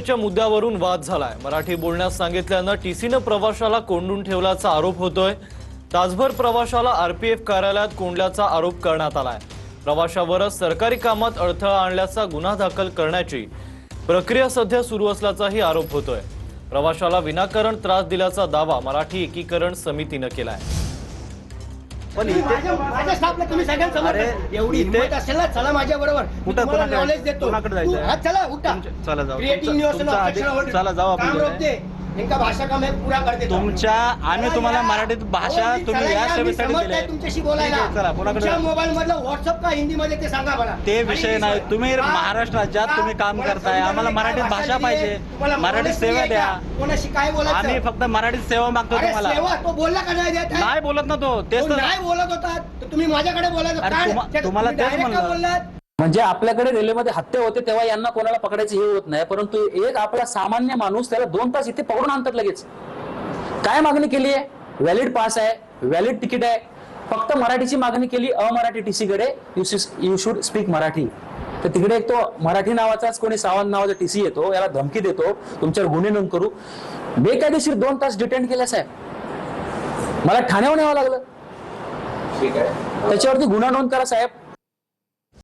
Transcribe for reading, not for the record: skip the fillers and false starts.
च्या मुद्द्यावरून वाद झालाय। मराठी बोलण्यास सांगितल्यानं टीसीनं प्रवाशाला कोंडून ठेवल्याचा आरोप होतोय। तासभर प्रवाशाला आरपीएफ कार्यालयात कोंडल्याचा आरोप करण्यात आलाय। प्रवाशावरच सरकारी कामात अडथळा आणल्याचा गुन्हा दाखल करण्याची प्रक्रिया सध्या सुरू असल्याचाही आरोप होतोय। प्रवाशाला विनाकारण त्रास दिल्याचा दावा मराठी एकीकरण समितीनं केलाय। पण माझ्या स्टाफला तुम्ही सगळ्यांना समजता एवढी हिम्मत असेल ना, चला माझ्या बरोबर, तुम्हाला नॉलेज देतो। चला उठा, चला जाऊ, चला जाऊ आपण। इनका भाषा का मैं पूरा कर देता हूं। तुमच्या आम्ही तुम्हाला मराठीत भाषा तुम्ही या सेवेसाठी दिले। तुमच्याशी बोलायला चला कोणाकडे मोबाईल मधलं व्हॉट्सअप का हिंदी मध्ये ते सांगा मला। ते विषय नाही, तुम्ही महाराष्ट्र राज्यात तुम्ही काम करताय, आम्हाला मराठीत भाषा पाहिजे, मराठी सेवा द्या। कोणाशी काय बोलायचं, आम्ही फक्त मराठीत सेवा मागतो तुम्हाला। सेवा तो बोलला का नाही देत? नाही बोलत ना तो, तेच नाही बोलत होता तर तुम्ही माझ्याकडे बोलायचं। तुम्हाला तेच म्हणलं। म्हणजे आपल्याकडे रेल्वेमध्ये हत्या होते तेव्हा यांना कोणाला पकडायचं हे होत नाही, परंतु एक आपला सामान्य माणूस त्याला 2 तास इथे पकडून आणतात लगेच। काय मागणी केली आहे? व्हॅलिड पास आहे, व्हॅलिड तिकीट आहे, फक्त मराठीची मागणी केली। अमराठी टीसी कडे यू शुड स्पीक मराठी। तर तिकडे एक तो मराठी नावाचाच कोणी सावंत नावाचा टीसी येतो, याला धमकी देतो तुमच्यावर गुन्हे नोंद करू। बेकायदेशीर 2 तास डिटेन केला साहेब, मला ठाण्यावर न्यावं लागलं। त्याच्यावरती गुन्हा नोंद करा साहेब।